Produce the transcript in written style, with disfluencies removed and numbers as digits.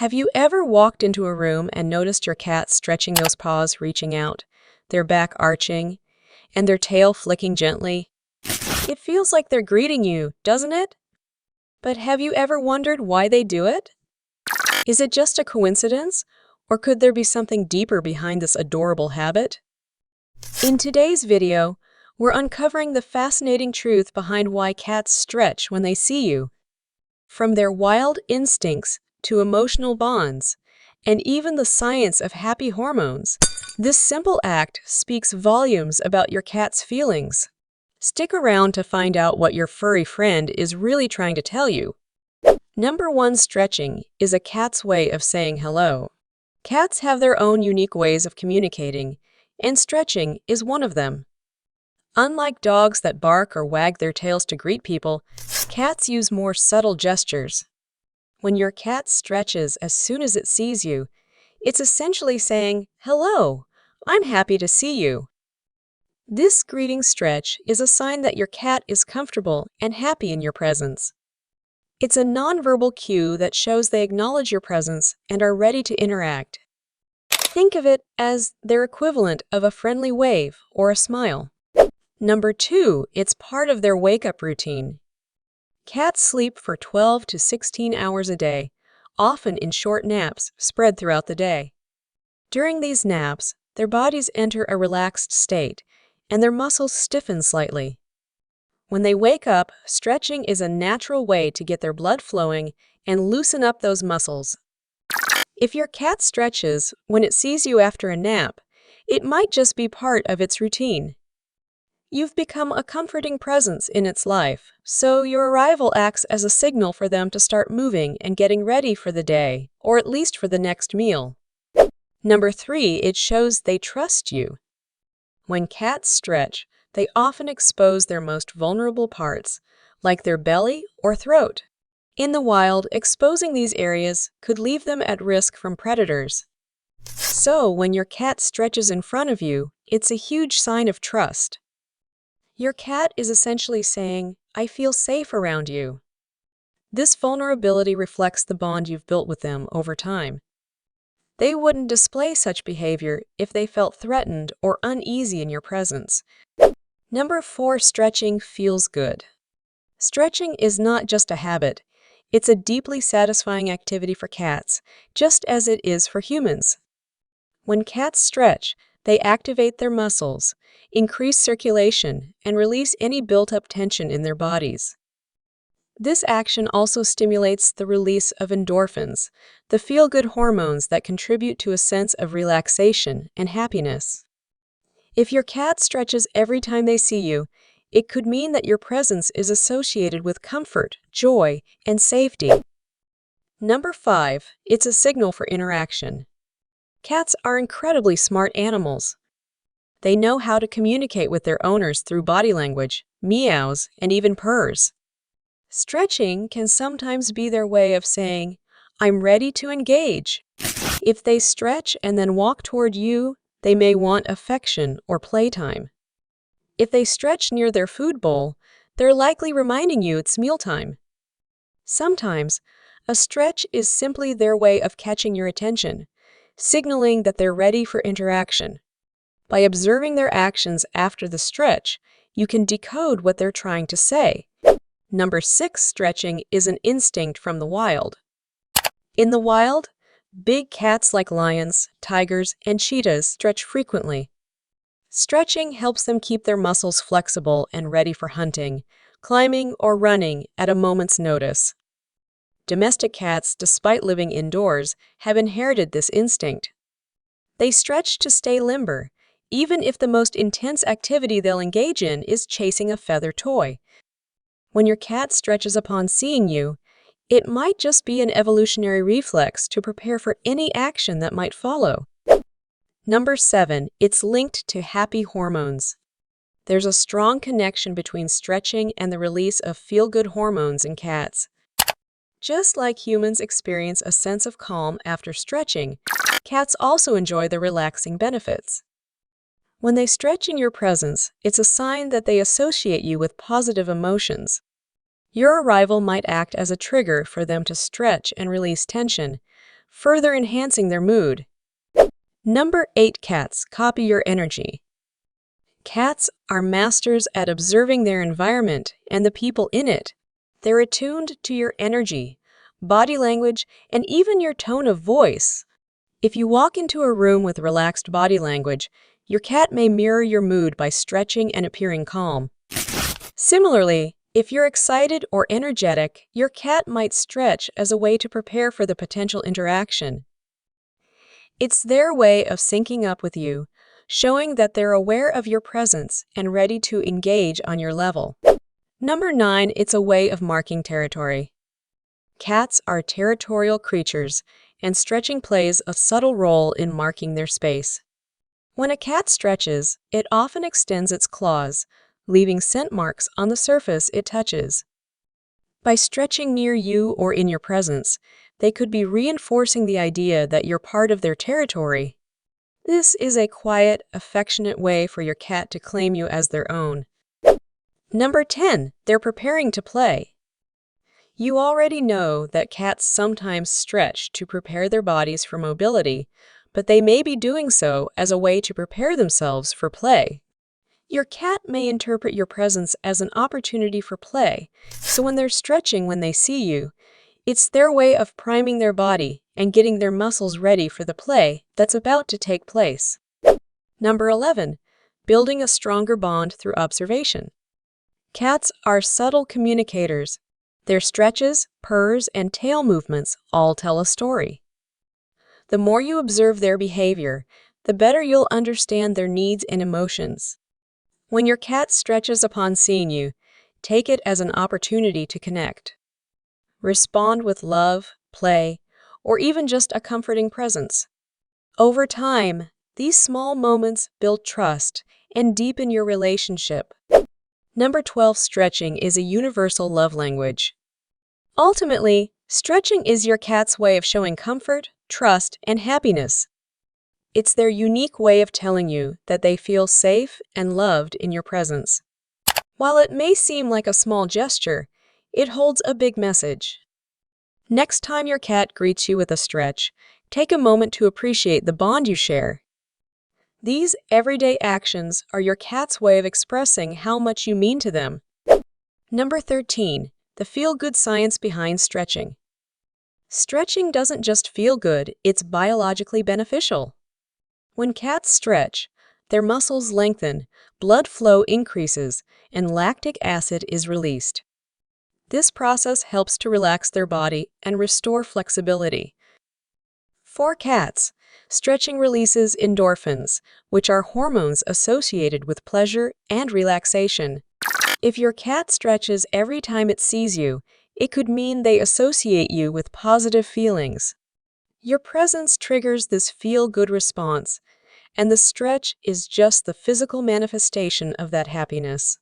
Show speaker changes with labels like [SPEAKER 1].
[SPEAKER 1] Have you ever walked into a room and noticed your cat stretching those paws, reaching out, their back arching, and their tail flicking gently? It feels like they're greeting you, doesn't it? But have you ever wondered why they do it? Is it just a coincidence, or could there be something deeper behind this adorable habit? In today's video, we're uncovering the fascinating truth behind why cats stretch when they see you. From their wild instincts to emotional bonds, and even the science of happy hormones, this simple act speaks volumes about your cat's feelings. Stick around to find out what your furry friend is really trying to tell you. Number 1, stretching is a cat's way of saying hello. Cats have their own unique ways of communicating, and stretching is one of them. Unlike dogs that bark or wag their tails to greet people, cats use more subtle gestures. When your cat stretches as soon as it sees you, it's essentially saying, "Hello, I'm happy to see you." This greeting stretch is a sign that your cat is comfortable and happy in your presence. It's a nonverbal cue that shows they acknowledge your presence and are ready to interact. Think of it as their equivalent of a friendly wave or a smile. Number 2, it's part of their wake-up routine. Cats sleep for 12 to 16 hours a day, often in short naps spread throughout the day. During these naps, their bodies enter a relaxed state, and their muscles stiffen slightly. When they wake up, stretching is a natural way to get their blood flowing and loosen up those muscles. If your cat stretches when it sees you after a nap, it might just be part of its routine. You've become a comforting presence in its life, so your arrival acts as a signal for them to start moving and getting ready for the day, or at least for the next meal. Number 3, it shows they trust you. When cats stretch, they often expose their most vulnerable parts, like their belly or throat. In the wild, exposing these areas could leave them at risk from predators. So, when your cat stretches in front of you, it's a huge sign of trust. Your cat is essentially saying, "I feel safe around you." This vulnerability reflects the bond you've built with them over time. They wouldn't display such behavior if they felt threatened or uneasy in your presence. Number 4, stretching feels good. Stretching is not just a habit, it's a deeply satisfying activity for cats, just as it is for humans. When cats stretch, they activate their muscles, increase circulation, and release any built-up tension in their bodies. This action also stimulates the release of endorphins, the feel-good hormones that contribute to a sense of relaxation and happiness. If your cat stretches every time they see you, it could mean that your presence is associated with comfort, joy, and safety. Number 5, it's a signal for interaction. Cats are incredibly smart animals. They know how to communicate with their owners through body language, meows, and even purrs. Stretching can sometimes be their way of saying, "I'm ready to engage." If they stretch and then walk toward you, they may want affection or playtime. If they stretch near their food bowl, they're likely reminding you it's mealtime. Sometimes, a stretch is simply their way of catching your attention, signaling that they're ready for interaction. By observing their actions after the stretch, you can decode what they're trying to say. Number 6, stretching is an instinct from the wild. In the wild, big cats like lions, tigers, and cheetahs stretch frequently. Stretching helps them keep their muscles flexible and ready for hunting, climbing, or running at a moment's notice. Domestic cats, despite living indoors, have inherited this instinct. They stretch to stay limber, even if the most intense activity they'll engage in is chasing a feather toy. When your cat stretches upon seeing you, it might just be an evolutionary reflex to prepare for any action that might follow. Number 7, it's linked to happy hormones. There's a strong connection between stretching and the release of feel-good hormones in cats. Just like humans experience a sense of calm after stretching, cats also enjoy the relaxing benefits. When they stretch in your presence, it's a sign that they associate you with positive emotions. Your arrival might act as a trigger for them to stretch and release tension, further enhancing their mood. Number 8. Cats copy your energy. Cats are masters at observing their environment and the people in it. They're attuned to your energy, body language, and even your tone of voice. If you walk into a room with relaxed body language, your cat may mirror your mood by stretching and appearing calm. Similarly, if you're excited or energetic, your cat might stretch as a way to prepare for the potential interaction. It's their way of syncing up with you, showing that they're aware of your presence and ready to engage on your level. Number 9. It's a way of marking territory. Cats are territorial creatures, and stretching plays a subtle role in marking their space. When a cat stretches, it often extends its claws, leaving scent marks on the surface it touches. By stretching near you or in your presence, they could be reinforcing the idea that you're part of their territory. This is a quiet, affectionate way for your cat to claim you as their own. Number 10. They're preparing to play. You already know that cats sometimes stretch to prepare their bodies for mobility, but they may be doing so as a way to prepare themselves for play. Your cat may interpret your presence as an opportunity for play, so when they're stretching when they see you, it's their way of priming their body and getting their muscles ready for the play that's about to take place. Number 11. Building a stronger bond through observation. Cats are subtle communicators. Their stretches, purrs, and tail movements all tell a story. The more you observe their behavior, the better you'll understand their needs and emotions. When your cat stretches upon seeing you, take it as an opportunity to connect. Respond with love, play, or even just a comforting presence. Over time, these small moments build trust and deepen your relationship. Number 12. Stretching is a universal love language. Ultimately, stretching is your cat's way of showing comfort, trust, and happiness. It's their unique way of telling you that they feel safe and loved in your presence. While it may seem like a small gesture, it holds a big message. Next time your cat greets you with a stretch, take a moment to appreciate the bond you share. These everyday actions are your cat's way of expressing how much you mean to them. Number 13. The feel-good science behind stretching. Stretching doesn't just feel good, it's biologically beneficial. When cats stretch, their muscles lengthen, blood flow increases, and lactic acid is released. This process helps to relax their body and restore flexibility. For cats, stretching releases endorphins, which are hormones associated with pleasure and relaxation. If your cat stretches every time it sees you, it could mean they associate you with positive feelings. Your presence triggers this feel-good response, and the stretch is just the physical manifestation of that happiness.